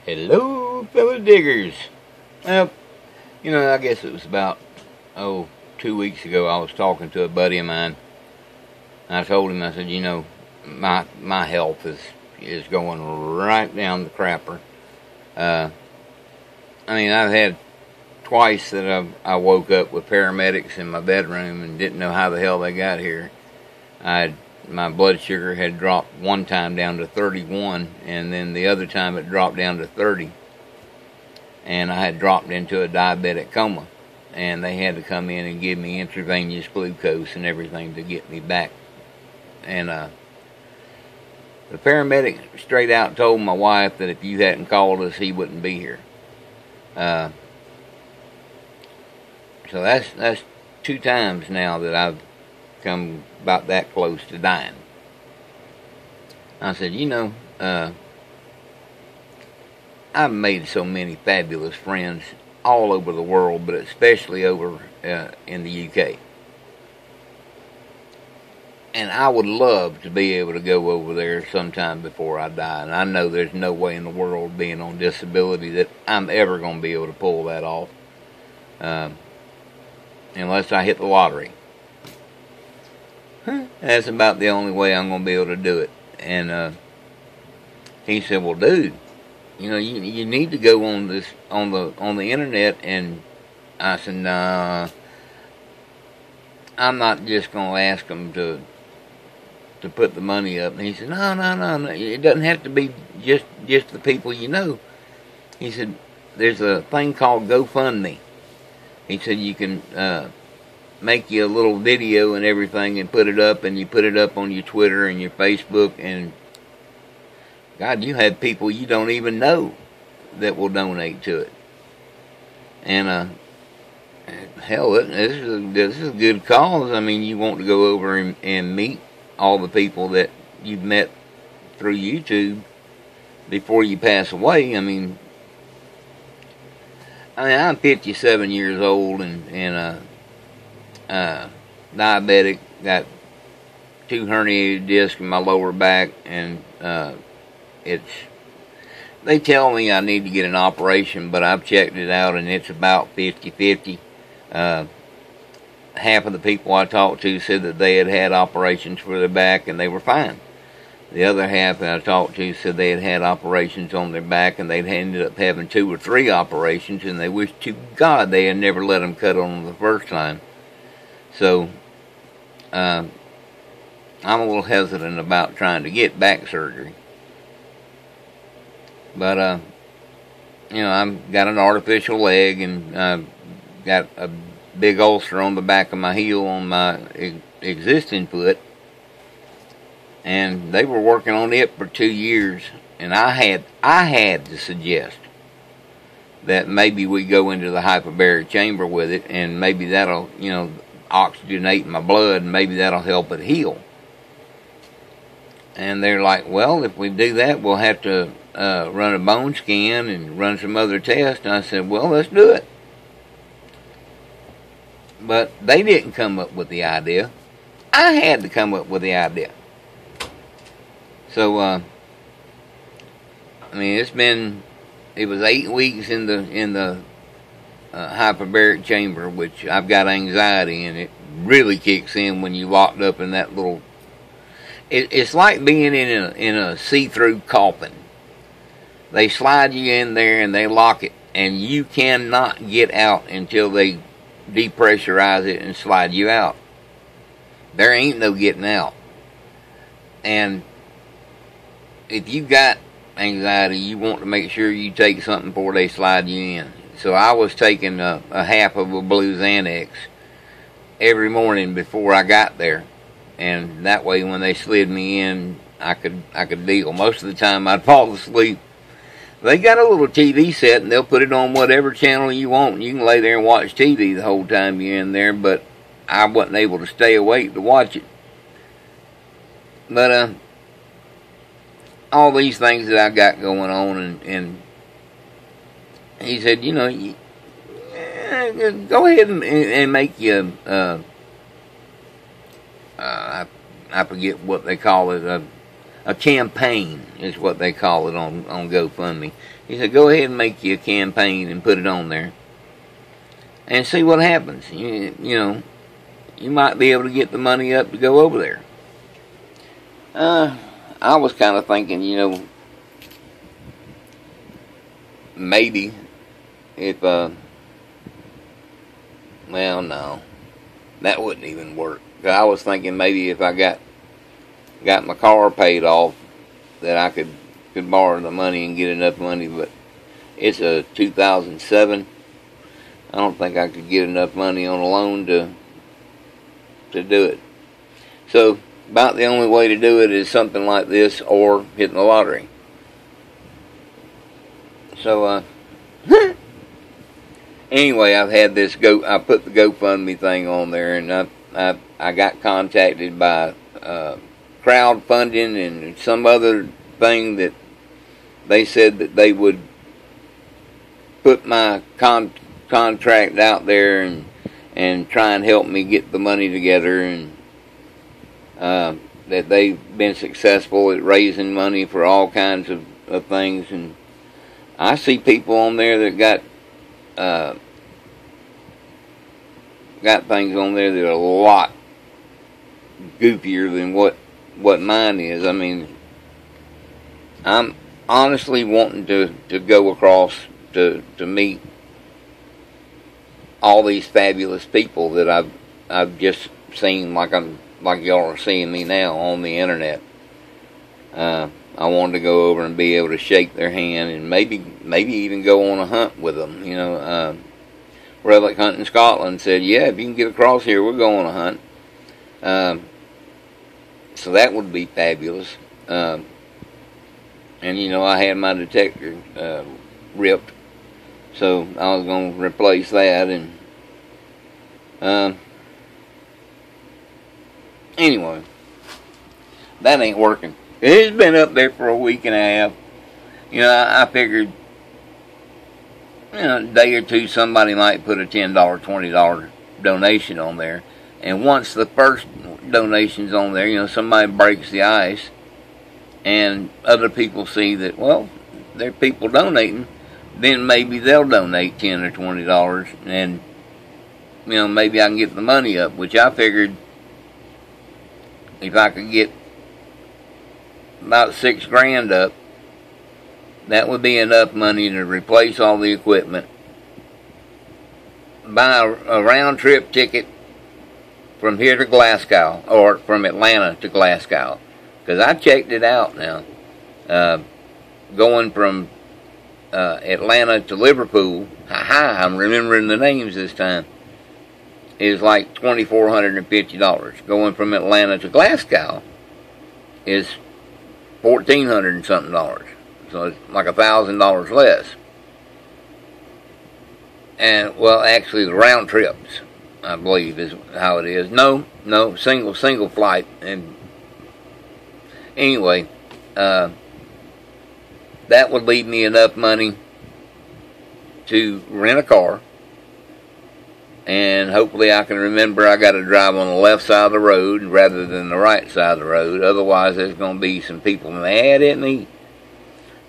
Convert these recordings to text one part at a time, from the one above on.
Hello, fellow diggers. Well, I guess it was about, 2 weeks ago I was talking to a buddy of mine. I told him, I said, my health is going right down the crapper. I've had twice that I woke up with paramedics in my bedroom and didn't know how the hell they got here. My blood sugar had dropped one time down to 31, and then the other time it dropped down to 30. And I had dropped into a diabetic coma, and they had to come in and give me intravenous glucose and everything to get me back. And the paramedic straight out told my wife that if you hadn't called us, he wouldn't be here. So that's 2 times now that I've come about that close to dying. I said, I've made so many fabulous friends all over the world, but especially over in the UK. And I would love to be able to go over there sometime before I die. And I know there's no way in the world, being on disability, that I'm ever going to be able to pull that off. Unless I hit the lottery. That's about the only way I'm going to be able to do it. And he said, well, dude, you need to go on the internet. And I said, nah, I'm not just going to ask them to put the money up. And he said, no, it doesn't have to be just the people you know. He said, there's a thing called GoFundMe. He said, you can make you a little video and everything and put it up, and you put it up on your Twitter and your Facebook, and God, you have people you don't even know that will donate to it. And hell, this is a good cause. I mean, you want to go over and meet all the people that you've met through YouTube before you pass away. I'm 57 years old and diabetic, got 2 herniated discs in my lower back, and they tell me I need to get an operation, but I've checked it out and it's about 50-50. Half of the people I talked to said that they had operations for their back and they were fine. The other half that I talked to said they had operations on their back and they'd ended up having 2 or 3 operations, and they wished to God they had never let them cut on them the first time. So, I'm a little hesitant about trying to get back surgery. But, I've got an artificial leg, and I've got a big ulcer on the back of my heel on my existing foot. And they were working on it for 2 years, and I had to suggest that maybe we go into the hyperbaric chamber with it, and maybe that'll, oxygenate my blood, and maybe that'll help it heal. And they're like, well, if we do that, we'll have to run a bone scan and run some other tests. And I said, well, let's do it. But they didn't come up with the idea. I had to come up with the idea. So, it was 8 weeks in the hyperbaric chamber, which I've got anxiety, and it really kicks in when you locked up in that little. It's like being in a see-through coffin. They slide you in there and they lock it, and you cannot get out until they depressurize it and slide you out. There ain't no getting out. And if you got anxiety, you want to make sure you take something before they slide you in. So I was taking a half of a Blue Xanax every morning before I got there, and that way when they slid me in, I could deal. Most of the time I'd fall asleep. They got a little TV set, and they'll put it on whatever channel you want. You can lay there and watch TV the whole time you're in there, but I wasn't able to stay awake to watch it. But all these things that I got going on, and he said, go ahead and make you, I forget what they call it, a campaign is what they call it on GoFundMe. He said, go ahead and make you a campaign and put it on there and see what happens. You know, you might be able to get the money up to go over there. I was kind of thinking, you know, maybe if, well, no, that wouldn't even work. I was thinking maybe if I got my car paid off, that I could borrow the money and get enough money, but it's a 2007. I don't think I could get enough money on a loan to do it. So about the only way to do it is something like this or hitting the lottery. So anyway, I've had this I put the GoFundMe thing on there, and I got contacted by crowdfunding and some other thing that they said that they would put my contract out there and try and help me get the money together, and that they've been successful at raising money for all kinds of things. And I see people on there that got things on there that are a lot goofier than what mine is. I mean, I'm honestly wanting to go across to meet all these fabulous people that I've just seen, like y'all are seeing me now on the internet. I wanted to go over and be able to shake their hand and maybe even go on a hunt with them. You know, Relic Hunting Scotland said, yeah, if you can get across here, we'll go on a hunt. So that would be fabulous. And, you know, I had my detector ripped, so I was going to replace that. And anyway, that ain't working. It's been up there for a week and a half. You know, I figured, you know, a day or two, somebody might put a $10, $20 donation on there. And once the first donation's on there, you know, somebody breaks the ice, and other people see that, well, there are people donating, then maybe they'll donate $10 or $20, and, you know, maybe I can get the money up, which I figured if I could get about $6 grand up, that would be enough money to replace all the equipment, buy a round-trip ticket from here to Glasgow, or from Atlanta to Glasgow, because I checked it out now. Going from Atlanta to Liverpool, I'm remembering the names this time, is like $2,450. Going from Atlanta to Glasgow is $1,400 and something. So it's like $1,000 less. And, well, actually the round trips, I believe, is how it is. No, single flight. And anyway, that would leave me enough money to rent a car, and hopefully I can remember I got to drive on the left side of the road rather than the right side of the road. Otherwise, there's going to be some people mad at me.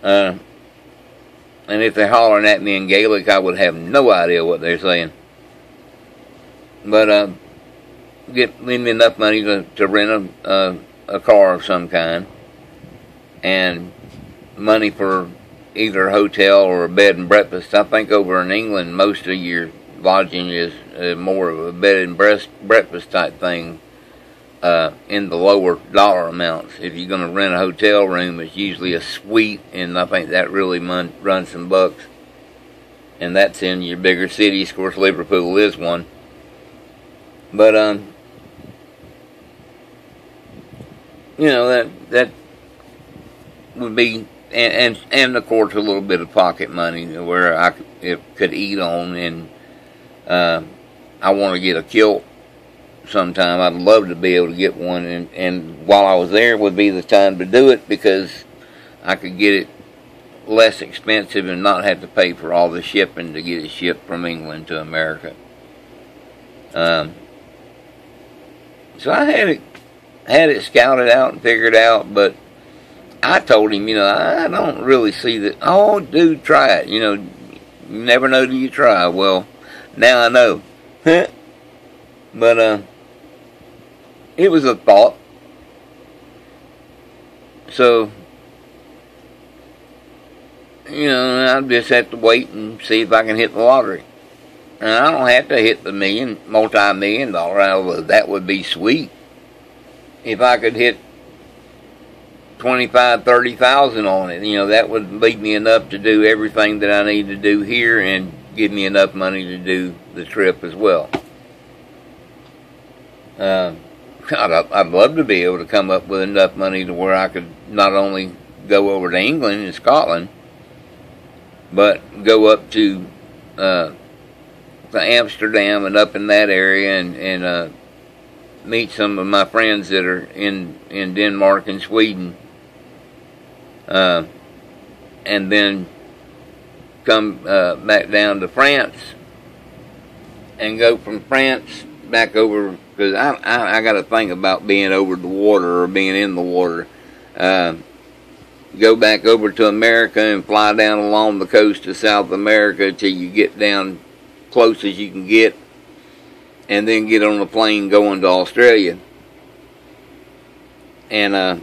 And if they're hollering at me in Gaelic, I would have no idea what they're saying. But leave me enough money to rent a car of some kind, and money for either a hotel or a bed and breakfast. I think over in England, most of your lodging is more of a bed and breakfast type thing, in the lower dollar amounts. If you're going to rent a hotel room, it's usually a suite, and I think that really runs some bucks. And that's in your bigger cities. Of course, Liverpool is one. But you know, that would be, and of course a little bit of pocket money where I could eat on, and I want to get a kilt sometime. I'd love to be able to get one, and while I was there would be the time to do it, because I could get it less expensive and not have to pay for all the shipping to get it shipped from England to America. So I had it scouted out and figured out, but I told him, I don't really see that. Oh, dude, try it. You never know till you try. Well, now I know. But it was a thought. So, I'll just have to wait and see if I can hit the lottery. And I don't have to hit the multi-million dollar, although that would be sweet. If I could hit 25, 30,000 on it, that would leave me enough to do everything that I need to do here and give me enough money to do the trip as well. God, I'd love to be able to come up with enough money to where I could not only go over to England and Scotland, but go up to Amsterdam and up in that area and meet some of my friends that are in Denmark and Sweden, and then come back down to France and go from France back over, because I got to think about being over the water or being in the water. Go back over to America and fly down along the coast of South America till you get down close as you can get, and then get on a plane going to Australia and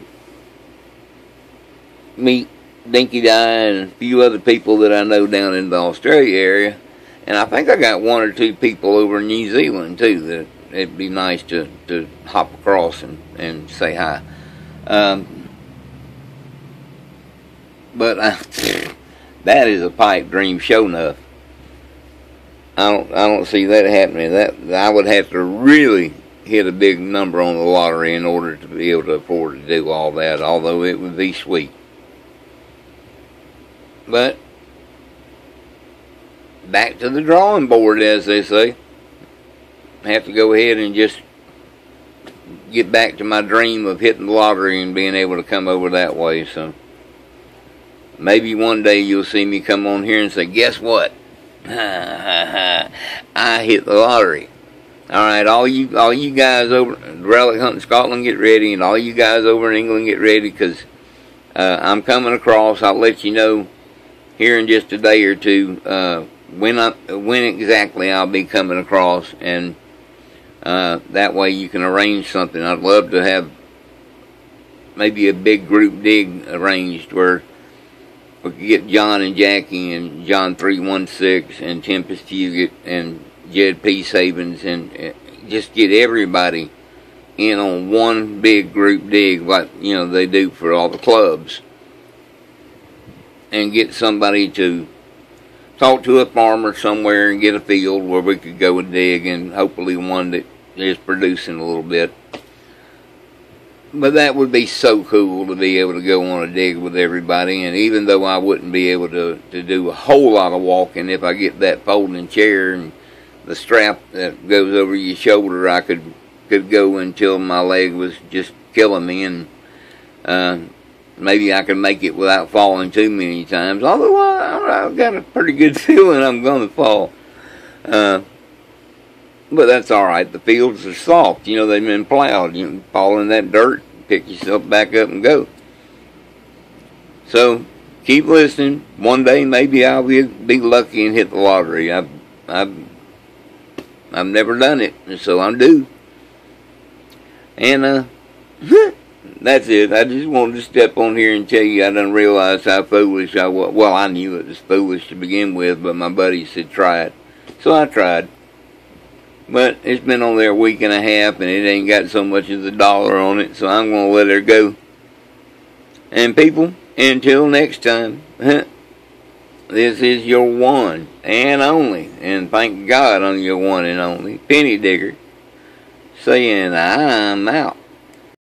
meet Dinky Di and a few other people that I know down in the Australia area. And I think I got one or two people over in New Zealand too that it'd be nice to hop across and say hi. But that is a pipe dream, sure enough. I don't see that happening. That I would have to really hit a big number on the lottery in order to be able to afford to do all that. Although it would be sweet. But back to the drawing board, as they say. I have to go ahead and just get back to my dream of hitting the lottery and being able to come over that way. So maybe one day you'll see me come on here and say, guess what? I hit the lottery. Alright, all you guys over Relic Hunting Scotland, get ready, and all you guys over in England, get ready, because I'm coming across. I'll let you know here in just a day or two when exactly I'll be coming across, and that way you can arrange something. I'd love to have maybe a big group dig arranged where we could get John and Jackie and John 316 and Tempest Fugit and Jed P. Sabins, and just get everybody in on one big group dig like they do for all the clubs, and get somebody to talk to a farmer somewhere and get a field where we could go and dig, and hopefully one that is producing a little bit. But that would be so cool to be able to go on a dig with everybody. And even though I wouldn't be able to do a whole lot of walking, if I get that folding chair and the strap that goes over your shoulder, I could go until my leg was just killing me, and maybe I could make it without falling too many times. Although I've got a pretty good feeling I'm going to fall. But that's alright. The fields are soft. They've been plowed. You can fall in that dirt, pick yourself back up and go. So, keep listening. One day maybe I'll be lucky and hit the lottery. I've never done it, so I'm due. And that's it. I just wanted to step on here and tell you I done realized how foolish I was. Well, I knew it was foolish to begin with, but my buddy said try it. So I tried. But it's been on there a week and a half, and it ain't got so much as $1 on it, so I'm going to let her go. And people, until next time, this is your one and only, and thank God I'm your one and only, Penny Digger, saying I'm out.